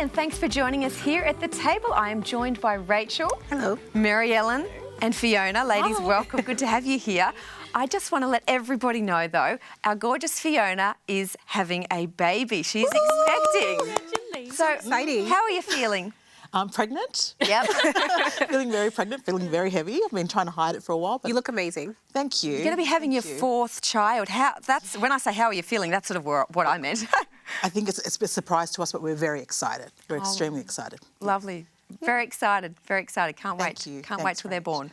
and thanks for joining us here at the table. I am joined by Rachel. Hello. Mary Ellen and Fiona. Ladies, welcome. Good to have you here. I just want to let everybody know, though, our gorgeous Fiona is having a baby. She's expecting. So, exciting. How are you feeling? I'm pregnant. Yep. Feeling very pregnant, feeling very heavy. I've been trying to hide it for a while. But You look amazing. thank you. You're going to be having your fourth child. That's when I say how are you feeling, that's sort of what I meant. I think it's a surprise to us, but we're very excited. We're extremely excited. Lovely. Very excited. Very excited. Can't wait. Thank you. Can't wait Thanks till very they're much. born.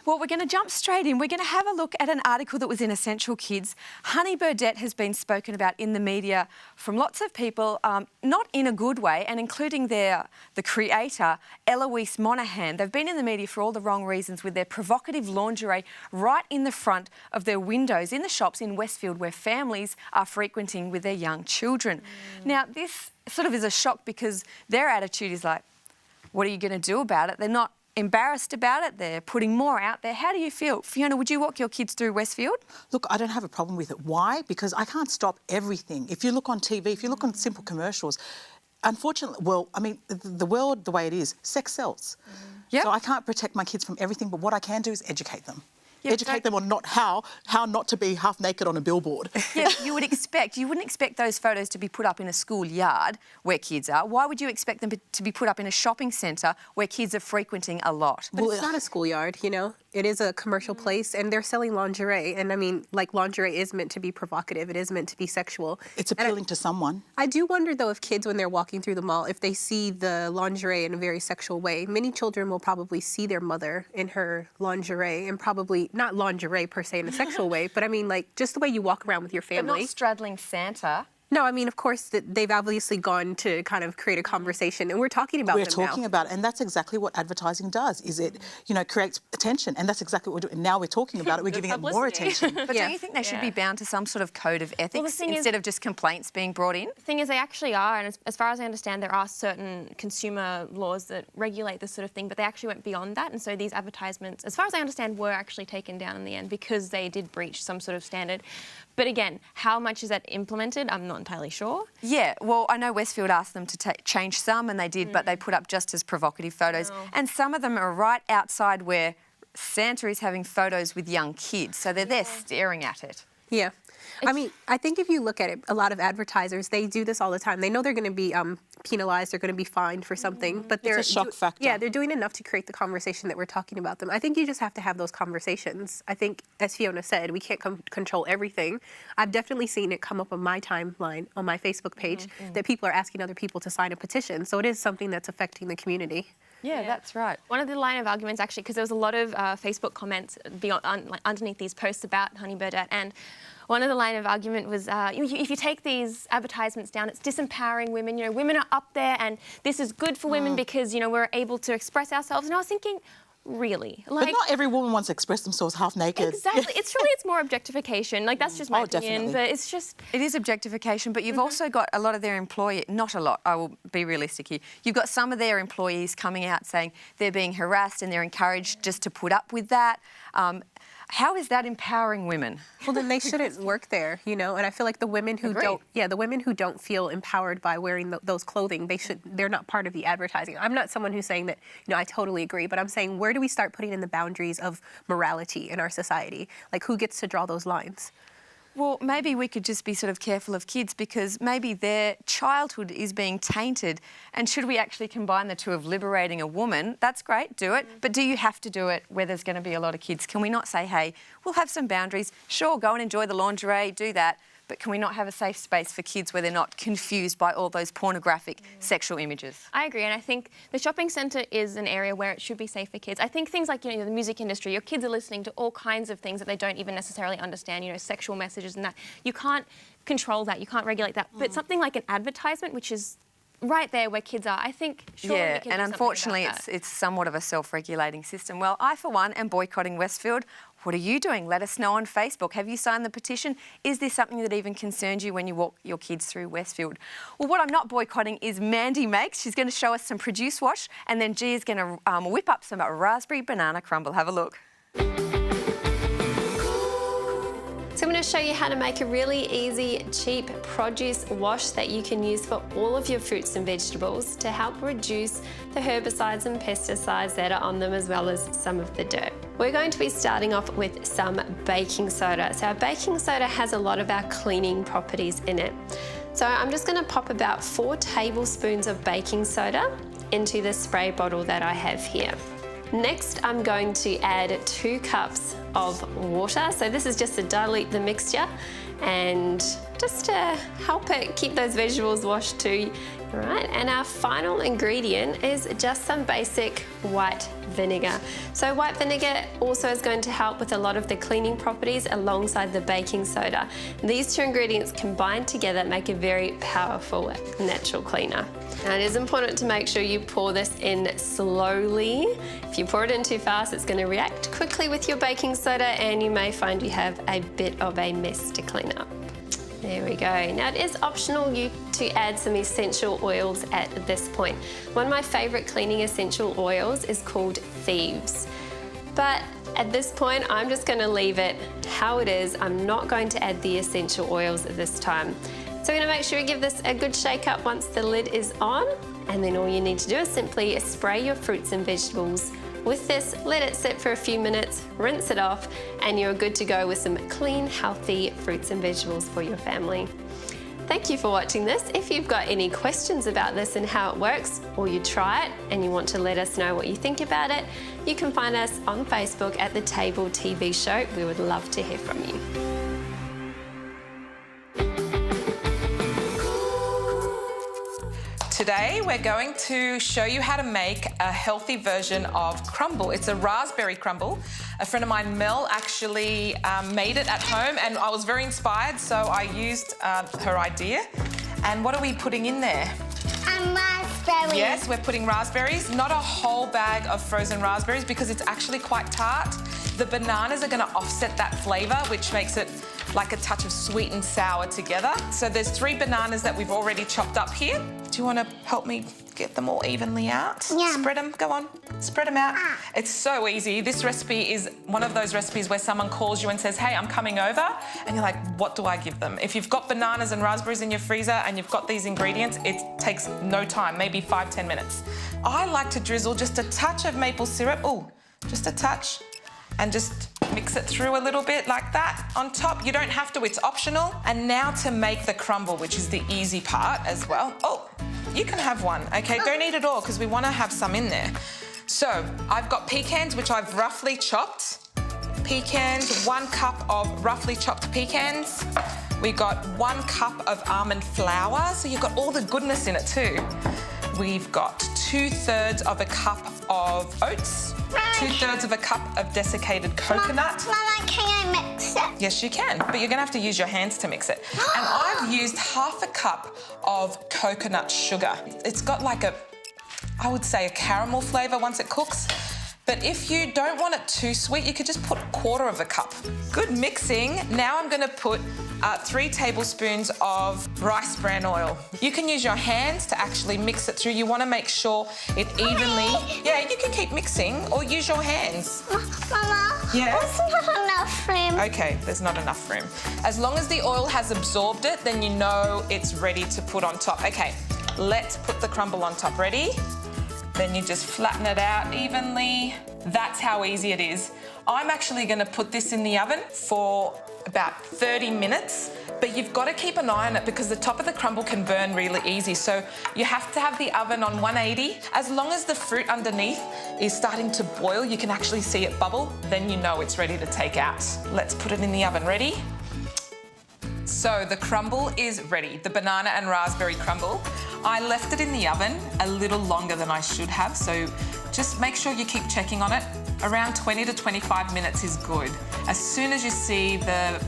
Well, we're going to jump straight in. We're going to have a look at an article that was in Essential Kids. Honey Burdette has been spoken about in the media from lots of people, not in a good way, and including the creator, Eloise Monaghan. They've been in the media for all the wrong reasons with their provocative lingerie right in the front of their windows in the shops in Westfield where families are frequenting with their young children. Now, this sort of is a shock because their attitude is like, what are you going to do about it? They're not embarrassed about it. They're putting more out there. How do you feel? Fiona, would you walk your kids through Westfield? Look, I don't have a problem with it. Why? Because I can't stop everything. If you look on TV, if you look on simple commercials, unfortunately, well, I mean, the world, the way it is, sex sells. Yep. So I can't protect my kids from everything, but what I can do is educate them. Yep, Educate them on how not to be half naked on a billboard. Yeah, you wouldn't expect those photos to be put up in a schoolyard where kids are. Why would you expect them to be put up in a shopping centre where kids are frequenting a lot? But it's not a schoolyard, you know? It is a commercial place and they're selling lingerie. And I mean, like, lingerie is meant to be provocative. It is meant to be sexual. It's appealing to someone. I do wonder, though, if kids, when they're walking through the mall, if they see the lingerie in a very sexual way, many children will probably see their mother in her lingerie and probably, not lingerie per se in a sexual way, but I mean, like, just the way you walk around with your But family. not straddling Santa. No, I mean, of course, they've obviously gone to kind of create a conversation, and we're talking about We're them talking now. about it, and that's exactly what advertising does, is it, creates attention, and that's exactly what we're doing. Now we're talking about it, we're giving it more attention. But don't you think they should be bound to some sort of code of ethics thing instead of just complaints being brought in? The thing is, they actually are, and as far as I understand, there are certain consumer laws that regulate this sort of thing, but they actually went beyond that, and so these advertisements, as far as I understand, were actually taken down in the end because they did breach some sort of standard. But again, how much is that implemented? I'm not entirely sure. Yeah, well, I know Westfield asked them to change some, and they did, but they put up just as provocative photos. And some of them are right outside where Santa is having photos with young kids, so they're there staring at it. Yeah. I mean, I think if you look at it, a lot of advertisers, they do this all the time. They know they're going to be penalized, they're going to be fined for something, but they're... It's a shock factor. Yeah, they're doing enough to create the conversation that we're talking about them. I think you just have to have those conversations. I think, as Fiona said, we can't control everything. I've definitely seen it come up on my timeline, on my Facebook page, that people are asking other people to sign a petition. So it is something that's affecting the community. Yeah, that's right. One of the line of arguments, actually, because there was a lot of Facebook comments underneath these posts about Honey Burdette, and one of the line of argument was, if you take these advertisements down, it's disempowering women. You know, women are up there, and this is good for women because, you know, we're able to express ourselves. And I was thinking, really? But not every woman wants to express themselves half naked. Exactly. It's more objectification. Like, that's just my opinion. Definitely. But it's just... It is objectification, but you've also got a lot of their employees, not a lot, I will be realistic here, you've got some of their employees coming out saying they're being harassed and they're encouraged just to put up with that. How is that empowering women? Well, then they shouldn't work there, you know. And I feel like the women who don't feel empowered by wearing those clothing, they're not part of the advertising. I'm not someone who's saying that, you know, I totally agree, but I'm saying, where do we start putting in the boundaries of morality in our society? Like, who gets to draw those lines? Well, maybe we could just be sort of careful of kids because maybe their childhood is being tainted. And should we actually combine the two of liberating a woman? That's great, do it. But do you have to do it where there's going to be a lot of kids? Can we not say, hey, we'll have some boundaries. Sure, go and enjoy the lingerie, do that. But can we not have a safe space for kids where they're not confused by all those pornographic sexual images? I agree, and I think the shopping centre is an area where it should be safe for kids. I think things like, you know, the music industry, your kids are listening to all kinds of things that they don't even necessarily understand, you know, sexual messages and that. You can't control that, you can't regulate that. But something like an advertisement, which is right there where kids are, I think surely we can do something and unfortunately about that. it's somewhat of a self-regulating system. Well, I, for one, am boycotting Westfield. What are you doing? Let us know on Facebook. Have you signed the petition? Is this something that even concerns you when you walk your kids through Westfield? Well, what I'm not boycotting is Mandy Makes. She's going to show us some produce wash, and then G is going to whip up some raspberry banana crumble. Have a look. So I'm going to show you how to make a really easy, cheap produce wash that you can use for all of your fruits and vegetables to help reduce the herbicides and pesticides that are on them, as well as some of the dirt. We're going to be starting off with some baking soda. So our baking soda has a lot of our cleaning properties in it. So I'm just going to pop about 4 tablespoons of baking soda into the spray bottle that I have here. Next, I'm going to add 2 cups of water. So this is just to dilute the mixture and just to help it keep those vegetables washed too. All right, and our final ingredient is just some basic white vinegar. So white vinegar also is going to help with a lot of the cleaning properties alongside the baking soda. These 2 ingredients combined together make a very powerful natural cleaner. Now it is important to make sure you pour this in slowly. If you pour it in too fast, it's going to react quickly with your baking soda and you may find you have a bit of a mess to clean up. There we go. Now it is optional to add some essential oils at this point. One of my favourite cleaning essential oils is called Thieves. But at this point, I'm just going to leave it how it is. I'm not going to add the essential oils at this time. So we're going to make sure you give this a good shake up once the lid is on, and then all you need to do is simply spray your fruits and vegetables with this, let it sit for a few minutes, rinse it off, and you're good to go with some clean, healthy fruits and vegetables for your family. Thank you for watching this. If you've got any questions about this and how it works, or you try it and you want to let us know what you think about it, you can find us on Facebook at The Table TV Show. We would love to hear from you. Today we're going to show you how to make a healthy version of crumble. It's a raspberry crumble. A friend of mine, Mel, actually made it at home and I was very inspired, so I used her idea. And what are we putting in there? Raspberries. Yes, we're putting raspberries, not a whole bag of frozen raspberries because it's actually quite tart. The bananas are going to offset that flavour, which makes it like a touch of sweet and sour together. So there's 3 bananas that we've already chopped up here. Do you want to help me get them all evenly out? Yeah. Spread them, go on, spread them out. It's so easy. This recipe is one of those recipes where someone calls you and says, hey, I'm coming over, and you're like, what do I give them? If you've got bananas and raspberries in your freezer and you've got these ingredients, it takes no time, maybe 5-10 minutes. I like to drizzle just a touch of maple syrup, just a touch, and just mix it through a little bit like that on top. You don't have to, it's optional. And now to make the crumble, which is the easy part as well. Oh, you can have one, okay? Don't eat it all because we want to have some in there. So I've got pecans, which I've roughly chopped. Pecans, 1 cup of roughly chopped pecans. We got 1 cup of almond flour, so you've got all the goodness in it too. We've got 2/3 of a cup of oats, 2/3 of a cup of desiccated coconut. Mama, can I mix it? Yes, you can, but you're going to have to use your hands to mix it. And I've used 1/2 cup of coconut sugar. It's got like I would say a caramel flavour once it cooks. But if you don't want it too sweet, you could just put 1/4 of a cup. Good mixing. Now I'm going to put 3 tablespoons of rice bran oil. You can use your hands to actually mix it through. You want to make sure it evenly... Yeah, you can keep mixing or use your hands. Mama, Yeah? there's not enough room. Okay, there's not enough room. As long as the oil has absorbed it, then you know it's ready to put on top. Okay, let's put the crumble on top. Ready? Then you just flatten it out evenly. That's how easy it is. I'm actually going to put this in the oven for about 30 minutes, but you've got to keep an eye on it because the top of the crumble can burn really easy. So you have to have the oven on 180. As long as the fruit underneath is starting to boil, you can actually see it bubble, then you know it's ready to take out. Let's put it in the oven. Ready? So the crumble is ready, the banana and raspberry crumble. I left it in the oven a little longer than I should have, so just make sure you keep checking on it. Around 20 to 25 minutes is good. As soon as you see the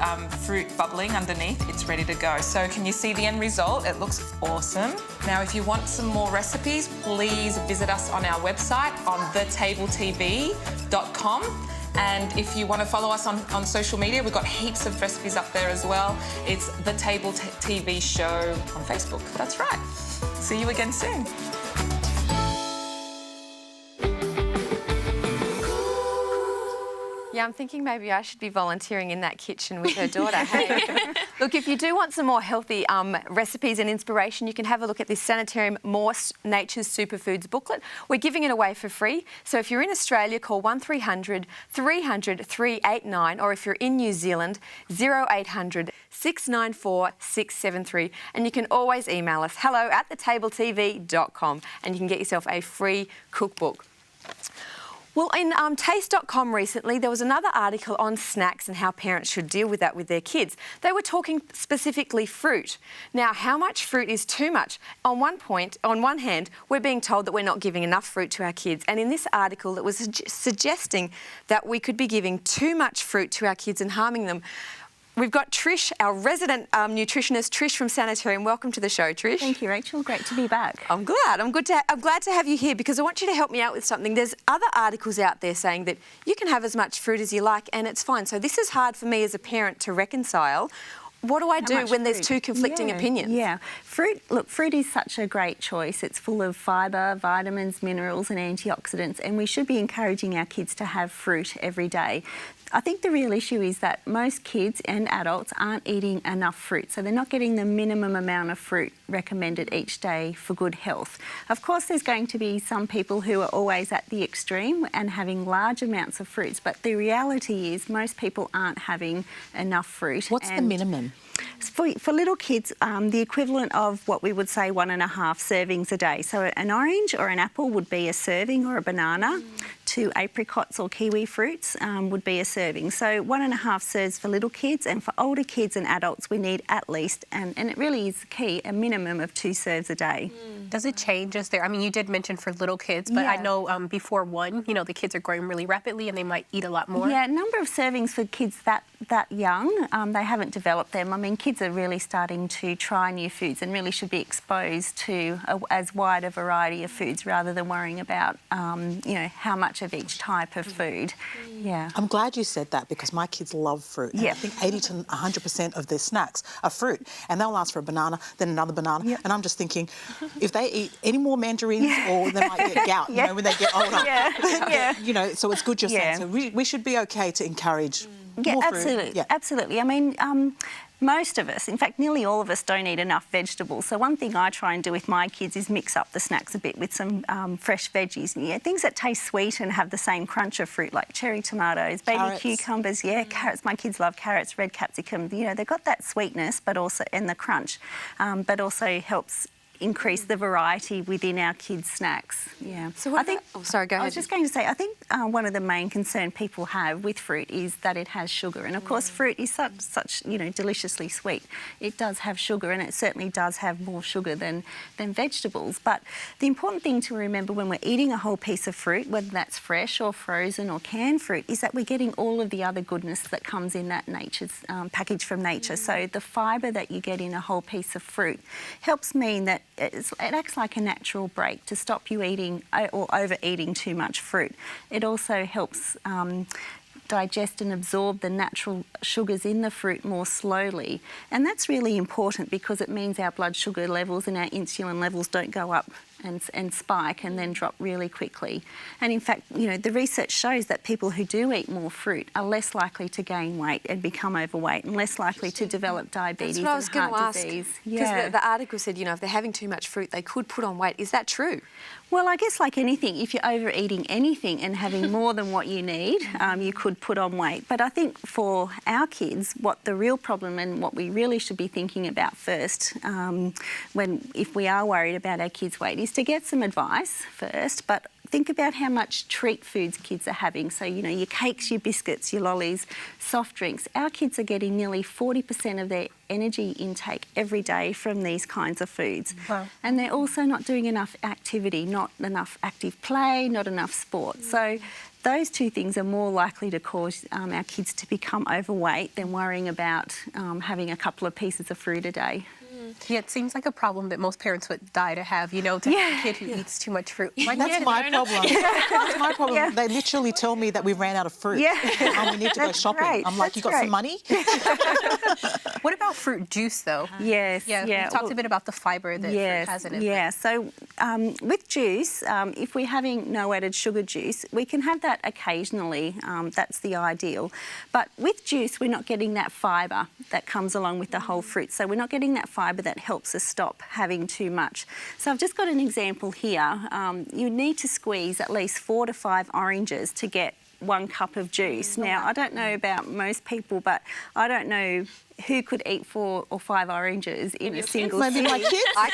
fruit bubbling underneath, it's ready to go. So can you see the end result? It looks awesome. Now, if you want some more recipes, please visit us on our website on thetabletv.com. And if you want to follow us on social media, we've got heaps of recipes up there as well. It's The Table TV Show on Facebook. That's right. See you again soon. Yeah, I'm thinking maybe I should be volunteering in that kitchen with her daughter. Hey. Look, if you do want some more healthy recipes and inspiration, you can have a look at this Sanitarium Morse Nature's Superfoods booklet. We're giving it away for free. So if you're in Australia, call 1300 300 389, or if you're in New Zealand, 0800 694 673. And you can always email us hello@thetabletv.com, and you can get yourself a free cookbook. Well, in taste.com recently, there was another article on snacks and how parents should deal with that with their kids. They were talking specifically fruit. Now, how much fruit is too much? On one hand, we're being told that we're not giving enough fruit to our kids. And in this article, it was suggesting that we could be giving too much fruit to our kids and harming them. We've got Trish, our resident nutritionist, Trish from Sanitarium. Welcome to the show, Trish. Thank you, Rachel. Great to be back. I'm glad. I'm glad to have you here because I want you to help me out with something. There's other articles out there saying that you can have as much fruit as you like and it's fine. So this is hard for me as a parent to reconcile. What do I do when there's two conflicting opinions? Yeah, fruit is such a great choice. It's full of fibre, vitamins, minerals and antioxidants, and we should be encouraging our kids to have fruit every day. I think the real issue is that most kids and adults aren't eating enough fruit, so they're not getting the minimum amount of fruit recommended each day for good health. Of course, there's going to be some people who are always at the extreme and having large amounts of fruits, but the reality is most people aren't having enough fruit. What's the minimum? For little kids, the equivalent of what we would say 1.5 servings a day. So an orange or an apple would be a serving, or a banana. 2 apricots or kiwi fruits would be a serving. So 1.5 serves for little kids, and for older kids and adults we need at least, and it really is key, a minimum of 2 serves a day. Does it change as I mean, you did mention for little kids, but I know before 1, you know, the kids are growing really rapidly and they might eat a lot more. Yeah, number of servings for kids that young, they haven't developed them. I mean, kids are really starting to try new foods and really should be exposed to as wide a variety of foods rather than worrying about, you know, how much of each type of food. Yeah. I'm glad you said that because my kids love fruit. Yeah. I think 80 to 100% of their snacks are fruit. And they'll ask for a banana, then another banana. Yep. And I'm just thinking, if they eat any more mandarins, or they might get gout, you know, when they get older. You know, so it's good you're saying. So we should be okay to encourage more fruit. Absolutely. Yeah, absolutely. I mean, most of us, in fact, nearly all of us don't eat enough vegetables. So one thing I try and do with my kids is mix up the snacks a bit with some fresh veggies. Yeah, things that taste sweet and have the same crunch of fruit, like cherry tomatoes, baby cucumbers, carrots. My kids love carrots, red capsicum. You know, they've got that sweetness, but also and the crunch, but also helps increase the variety within our kids' snacks. Yeah. So what sorry, go ahead. I was just going to say, I think one of the main concern people have with fruit is that it has sugar, and of course fruit is such you know, deliciously sweet. It does have sugar, and it certainly does have more sugar than vegetables. But the important thing to remember when we're eating a whole piece of fruit, whether that's fresh or frozen or canned fruit, is that we're getting all of the other goodness that comes in that nature's package from nature. So the fibre that you get in a whole piece of fruit helps mean that it acts like a natural break to stop you eating or overeating too much fruit. It also helps digest and absorb the natural sugars in the fruit more slowly. And that's really important because it means our blood sugar levels and our insulin levels don't go up and spike and then drop really quickly. And in fact, you know, the research shows that people who do eat more fruit are less likely to gain weight and become overweight and less likely to develop diabetes and heart disease. Because the article said, you know, if they're having too much fruit, they could put on weight. Is that true? Well, I guess like anything, if you're overeating anything and having more than what you need, you could put on weight. But I think for our kids, what the real problem and what we really should be thinking about first, if we are worried about our kids' weight, is to get some advice first, but think about how much treat foods kids are having. So, you know, your cakes, your biscuits, your lollies, soft drinks. Our kids are getting nearly 40% of their energy intake every day from these kinds of foods. Wow. And they're also not doing enough activity, not enough active play, not enough sport. So those two things are more likely to cause our kids to become overweight than worrying about having a couple of pieces of fruit a day. Yeah, it seems like a problem that most parents would die to have, to have a kid who eats too much fruit. That's my problem. That's my problem. Yeah. They literally tell me that we ran out of fruit. Yeah. And we need to go That's shopping. great. I'm like, you got That's some money? What about fruit juice, though? Yes. Yeah, you talked a bit about the fiber that fruit has in it. Yeah, so with juice, if we're having no added sugar juice, we can have that occasionally. That's the ideal. But with juice, we're not getting that fibre that comes along with the whole fruit. So we're not getting that fibre that helps us stop having too much. So I've just got an example here. You need to squeeze at least 4 to 5 oranges to get 1 cup of juice. Now, I don't know about most people, but I don't know who could eat 4 or 5 oranges in a single Maybe my kids. I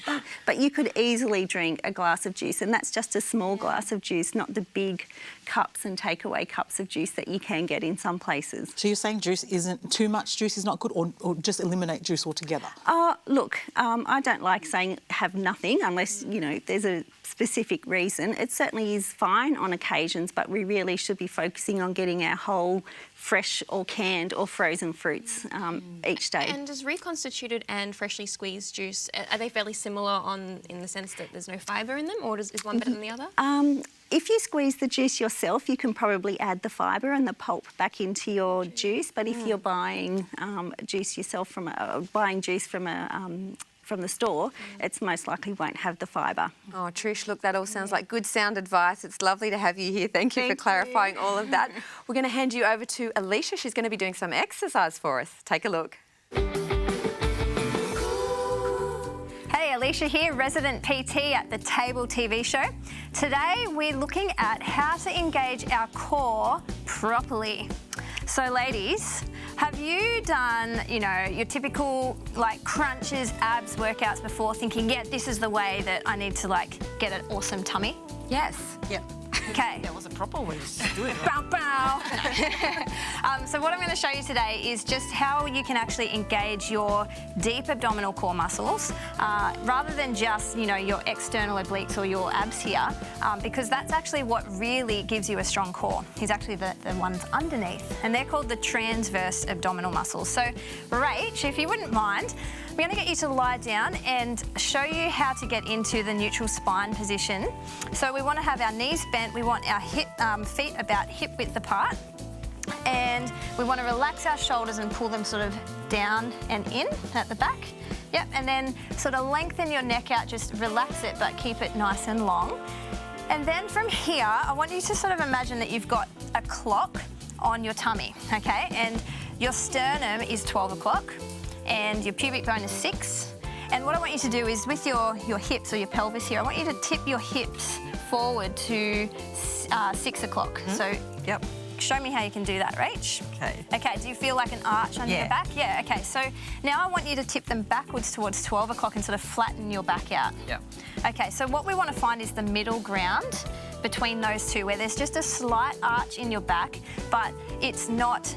could. But you could easily drink a glass of juice, and that's just a small glass of juice, not the big cups and takeaway cups of juice that you can get in some places. So you're saying juice isn't, too much juice is not good, or just eliminate juice altogether? Look, I don't like saying have nothing unless, there's a specific reason. It certainly is fine on occasions, but we really should be focusing on getting our whole fresh or canned or frozen fruits each day. And does reconstituted and freshly squeezed juice, are they fairly similar in the sense that there's no fibre in them, or is one better than the other? If you squeeze the juice yourself, you can probably add the fibre and the pulp back into your juice. But if you're buying juice yourself from the store, it's most likely won't have the fibre. Oh, Trish, look, that all sounds like good sound advice. It's lovely to have you here. Thank you for clarifying all of that. We're going to hand you over to Alicia. She's going to be doing some exercise for us. Take a look. Hey, Alicia here, resident PT at the Table TV show. Today we're looking at how to engage our core properly. So ladies, have you done, your typical crunches, abs workouts before thinking, yeah, this is the way that I need to get an awesome tummy? Yes. Yeah. Okay. That was a proper way to do it. Bow, bow. So what I'm going to show you today is just how you can actually engage your deep abdominal core muscles rather than just, your external obliques or your abs here, because that's actually what really gives you a strong core. Is actually the ones underneath, and they're called the transverse abdominal muscles. So, Rach, if you wouldn't mind, we're going to get you to lie down and show you how to get into the neutral spine position. So we want to have our knees bent, we want our feet about hip width apart, and we want to relax our shoulders and pull them sort of down and in at the back. Yep, and then sort of lengthen your neck out, just relax it but keep it nice and long. And then from here, I want you to sort of imagine that you've got a clock on your tummy, okay? And your sternum is 12 o'clock. And your pubic bone is 6. And what I want you to do is with your hips or your pelvis here, I want you to tip your hips forward to 6 o'clock. So show me how you can do that, Rach. Okay. Okay, do you feel like an arch under your back? Yeah, okay. So now I want you to tip them backwards towards 12 o'clock and sort of flatten your back out. Yep. Okay, so what we want to find is the middle ground between those two, where there's just a slight arch in your back, but it's not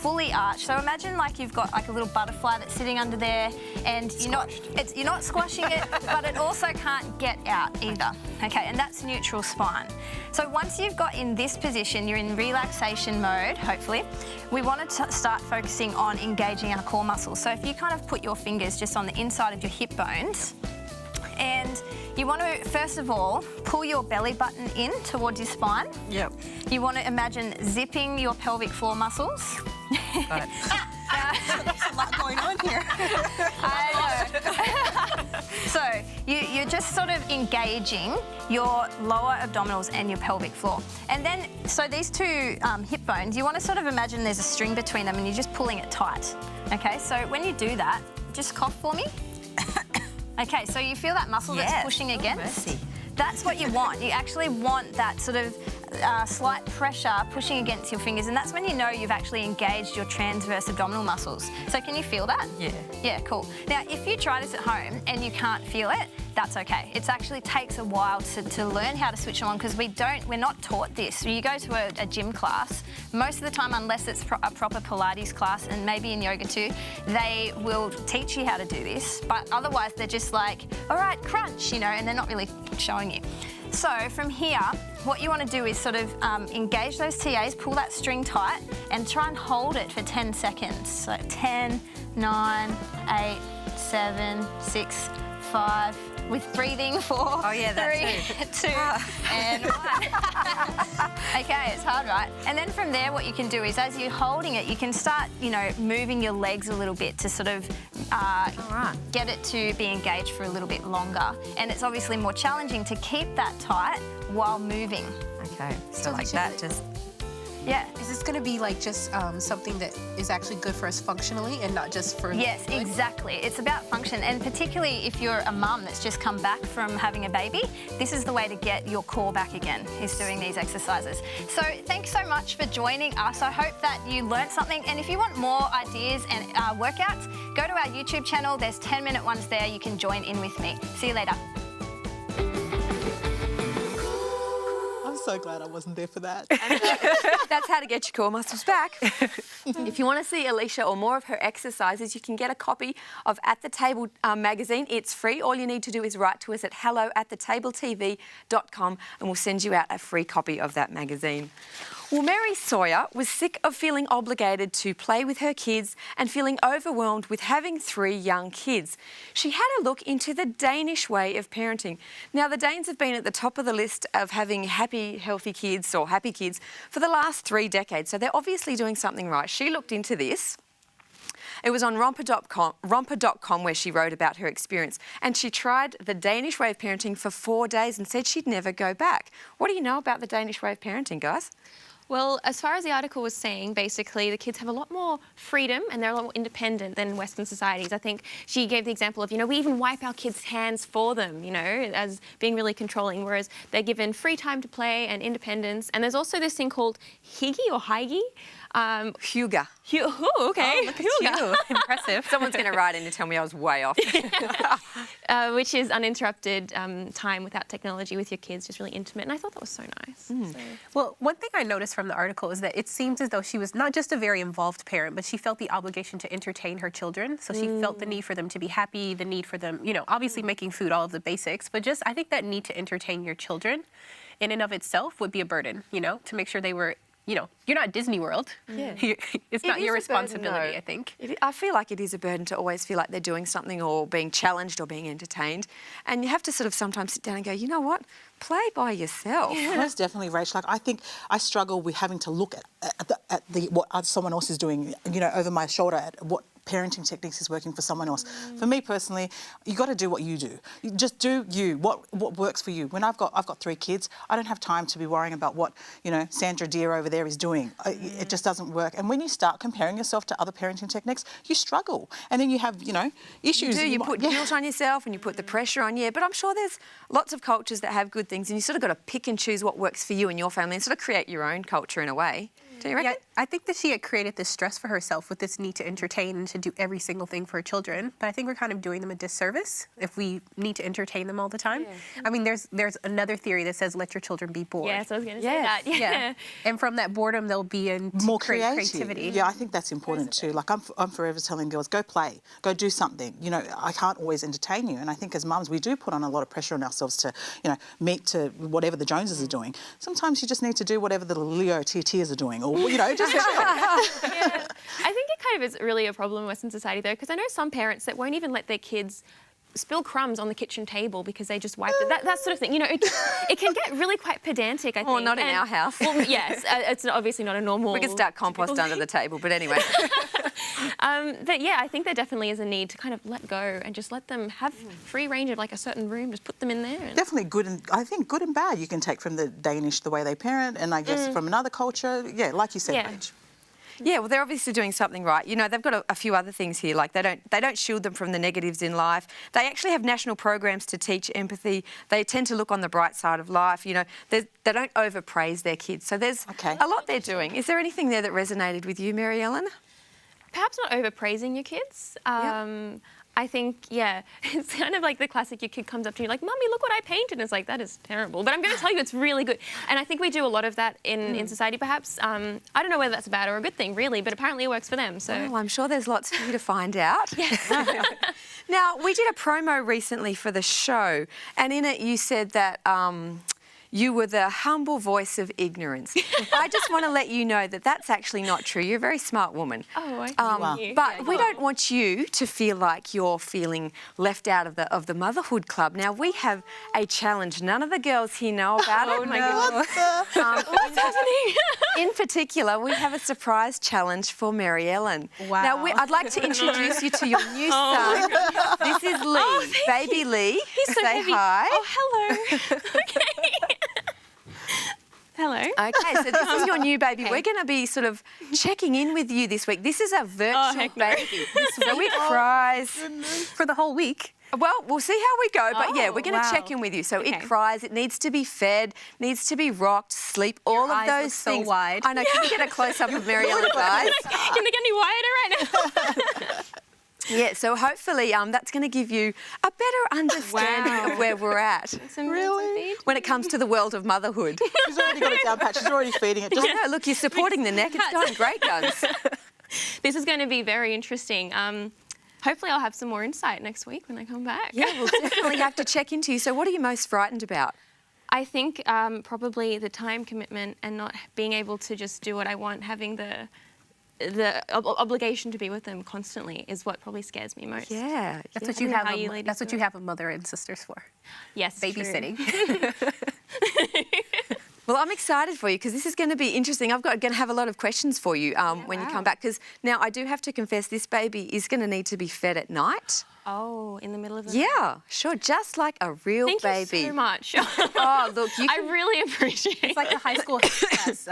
fully arched. So imagine you've got a little butterfly that's sitting under there, and you're not squashing it, but it also can't get out either. Okay, and that's neutral spine. So once you've got in this position, you're in relaxation mode, hopefully. We want to start focusing on engaging our core muscles. So if you kind of put your fingers just on the inside of your hip bones, and you want to, first of all, pull your belly button in towards your spine. Yep. You want to imagine zipping your pelvic floor muscles. Got it. There's a lot going on here. I know. So you're just sort of engaging your lower abdominals and your pelvic floor. And then, so these two hip bones, you want to sort of imagine there's a string between them and you're just pulling it tight. Okay, so when you do that, just cough for me. Okay, so you feel that muscle that's pushing against? Mercy. That's what you want. You actually want that sort of slight pressure pushing against your fingers, and that's when you know you've actually engaged your transverse abdominal muscles. So can you feel that? Yeah. Yeah, cool. Now, if you try this at home and you can't feel it, that's okay. It actually takes a while to learn how to switch them on, because we're not taught this. When you go to a gym class, most of the time, unless it's a proper Pilates class, and maybe in yoga too, they will teach you how to do this. But otherwise, they're just like, all right, crunch, and they're not really showing you. So from here, what you want to do is sort of engage those TAs, pull that string tight, and try and hold it for 10 seconds. So 10, 9, 8, 7, 6, 5. With breathing, 4, Oh, yeah, that 3, 2, and 1. Okay, it's hard, right? And then from there, what you can do is, as you're holding it, you can start, moving your legs a little bit to sort of get it to be engaged for a little bit longer. And it's obviously more challenging to keep that tight while moving. Okay, so like that, just... Yeah. Is this going to be like just something that is actually good for us functionally and not just for... Yes, exactly. It's about function, and particularly if you're a mum that's just come back from having a baby, this is the way to get your core back again, is doing these exercises. So thanks so much for joining us. I hope that you learnt something, and if you want more ideas and workouts, go to our YouTube channel. There's 10-minute ones there. You can join in with me. See you later. I'm so glad I wasn't there for that. That's how to get your core muscles back. If you want to see Alicia or more of her exercises, you can get a copy of At the Table magazine. It's free. All you need to do is write to us at hello@thetabletv.com and we'll send you out a free copy of that magazine. Well, Mary Sawyer was sick of feeling obligated to play with her kids and feeling overwhelmed with having 3 young kids. She had a look into the Danish way of parenting. Now, the Danes have been at the top of the list of having happy, healthy kids or happy kids for the last 3 decades, so they're obviously doing something right. She looked into this. It was on romper.com where she wrote about her experience, and she tried the Danish way of parenting for 4 days and said she'd never go back. What do you know about the Danish way of parenting, guys? Well, as far as the article was saying, basically the kids have a lot more freedom and they're a lot more independent than Western societies. I think she gave the example of, we even wipe our kids' hands for them, as being really controlling, whereas they're given free time to play and independence. And there's also this thing called hygge or hygge. Hygge. Oh, okay. Oh, look at you. Impressive. Someone's going to write in to tell me I was way off. Which is uninterrupted time without technology with your kids, just really intimate. And I thought that was so nice. So. Well, one thing I noticed from the article is that it seems as though she was not just a very involved parent, but she felt the obligation to entertain her children. So she felt the need for them to be happy, the need for them, obviously making food, all of the basics, but just I think that need to entertain your children in and of itself would be a burden, to make sure they were, you're not Disney World. Yeah. It's not your responsibility, I think. I feel like it is a burden to always feel like they're doing something or being challenged or being entertained. And you have to sort of sometimes sit down and go, you know what? Play by yourself. Yeah. Most definitely, Rach. Like, I think I struggle with having to look at what someone else is doing, over my shoulder at what parenting techniques is working for someone else. For me personally, you got to do what you do. You just do you. What works for you. When I've got 3 kids, I don't have time to be worrying about what Sandra Deer over there is doing. It just doesn't work. And when you start comparing yourself to other parenting techniques, you struggle, and then you have issues. You put guilt on yourself and you put the pressure on you. But I'm sure there's lots of cultures that have good things, and you sort of got to pick and choose what works for you and your family, and sort of create your own culture in a way. Do you reckon? Yeah, I think that she had created this stress for herself with this need to entertain and to do every single thing for her children. But I think we're kind of doing them a disservice if we need to entertain them all the time. Yeah. I mean, there's another theory that says let your children be bored. Yes, I was going to say that. Yeah. And from that boredom, they'll be in more creativity. Yeah, I think that's important too. Like I'm forever telling girls, go play, go do something. I can't always entertain you. And I think as mums, we do put on a lot of pressure on ourselves to, meet to whatever the Joneses are doing. Sometimes you just need to do whatever the Leo Tiers are doing, or just. Yeah. I think it kind of is really a problem in Western society, though, because I know some parents that won't even let their kids spill crumbs on the kitchen table because they just wiped it. That sort of thing. It can get really quite pedantic, I think. Well, not in our house. Well, yes, it's obviously not a normal... We could start compost under the table, but anyway. But yeah, I think there definitely is a need to kind of let go and just let them have free range of like a certain room, just put them in there. And... Definitely good and bad you can take from the Danish, the way they parent, and I guess from another culture, like you said, Rach. Yeah, well, they're obviously doing something right. They've got a few other things here, like they don't shield them from the negatives in life. They actually have national programs to teach empathy. They tend to look on the bright side of life. They don't overpraise their kids. So there's a lot they're doing. Is there anything there that resonated with you, Mary Ellen? Perhaps not overpraising your kids. I think, it's kind of like the classic, your kid comes up to you like, Mummy, look what I painted. And it's like, that is terrible. But I'm going to tell you it's really good. And I think we do a lot of that in society, perhaps. I don't know whether that's a bad or a good thing, really, but apparently it works for them. So. Well, I'm sure there's lots for you to find out. Now, we did a promo recently for the show, and in it you said that... you were the humble voice of ignorance. I just want to let you know that that's actually not true. You're a very smart woman. Oh, are. But we don't want you to feel like you're feeling left out of the motherhood club. Now, we have a challenge. None of the girls here know about it. Oh my goodness. What's happening? In particular, we have a surprise challenge for Mary Ellen. Wow. Now, I'd like to introduce you to your new son. This is Lee, baby Lee. He's so Say heavy. hi. Oh, hello. Okay. Hello. Okay, so this is your new baby. We're going to be sort of checking in with you this week. This is a virtual heck no. baby. So it cries. For the whole week. Well, we'll see how we go, but yeah, Oh, we're going to wow. check in with you. So Okay. it cries, it needs to be fed, needs to be rocked, sleep, all of eyes those look so things. wide. I know. Can we get a close up of Mary Ellen's eyes? Can they get any wider right now? Yeah. So hopefully, that's going to give you a better understanding of where we're at Really? when it comes to the world of motherhood. She's already got it down pat. She's already feeding it. I know. Look, you're supporting the neck. It's going great, guns. This is going to be very interesting. Hopefully I'll have some more insight next week when I come back. Yeah, we'll definitely have to check into you. So, what are you most frightened about? I think probably the time commitment and not being able to just do what I want, having the obligation to be with them constantly is what probably scares me most. Yeah. That's yeah. what you How have. you ladies That's what do you it. have a mother and sisters for. Yes, true. Babysitting. Well, I'm excited for you because this is going to be interesting. Going to have a lot of questions for you when you come back. Because now I do have to confess, this baby is going to need to be fed at night. Oh, in the middle of the night. Yeah, sure, just like a real Thank baby. you so much. Oh, look, you I can, really appreciate it. It's like the high school has,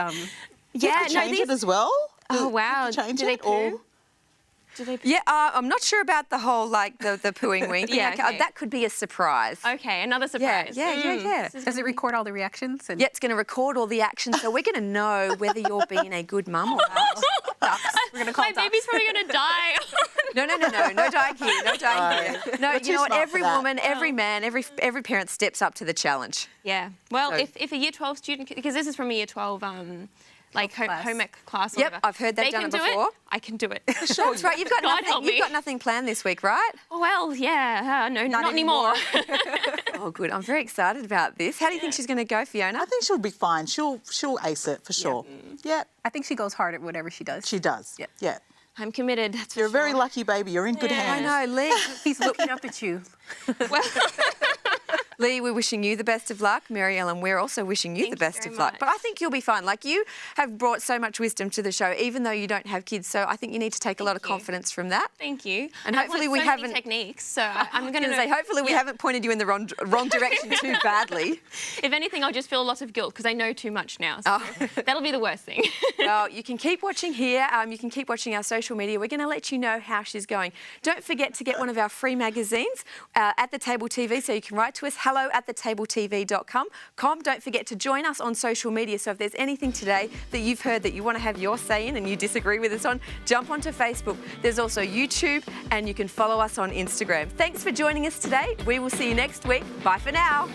yeah, Change it as well? Oh, wow. Change Do they it or poo? Do they poo? yeah. I'm not sure about the whole the pooing wing. Yeah, okay. That could be a surprise. Okay, another Yeah, surprise. yeah. does it record all the reactions? And Yeah, it's going to record all the action, so we're going to know whether you're being a good mum or not. we're gonna call My baby's probably going to die. No dying here, no dying here. No, But you know what? you're smart Every for that. woman, every man, every parent steps up to the challenge. Yeah. Well, So- if a year 12 student, because this is from a year 12 class. home ec class. Or Yep, whatever, I've heard they've they done can it do before. I can do it. That's right. You've got God help nothing. You've me. got nothing planned this week, right? Oh, well, yeah. No, not anymore. Oh, good. I'm very excited about this. How do you think she's going to go, Fiona? I think she'll be fine. She'll ace it for sure. Yeah, I think she goes hard at whatever she does. she does. Yeah. Yeah. I'm committed. That's You're a for very sure. lucky baby. You're in good I hands. know, Lee. He's looking up at you. Lee, we're wishing you the best of luck. Mary Ellen, we're also wishing you the Thank you best very of luck. much. But I think you'll be fine. Like, you have brought so much wisdom to the show, even though you don't have kids. So I think you need to take a lot of you. confidence from that. Thank you. And I've hopefully learnt we so many haven't- techniques, so I'm going I'm going to say, hopefully we haven't pointed you in the wrong direction too badly. If anything, I'll just feel a lot of guilt because I know too much now. So Oh. that'll be the worst thing. Well, you can keep watching here. You can keep watching our social media. We're going to let you know how she's going. Don't forget to get one of our free magazines, At the Table TV, so you can write to us, hello@thetabletv.com. Don't forget to join us on social media. So if there's anything today that you've heard that you want to have your say in and you disagree with us on, jump onto Facebook. There's also YouTube, and you can follow us on Instagram. Thanks for joining us today. We will see you next week. Bye for now.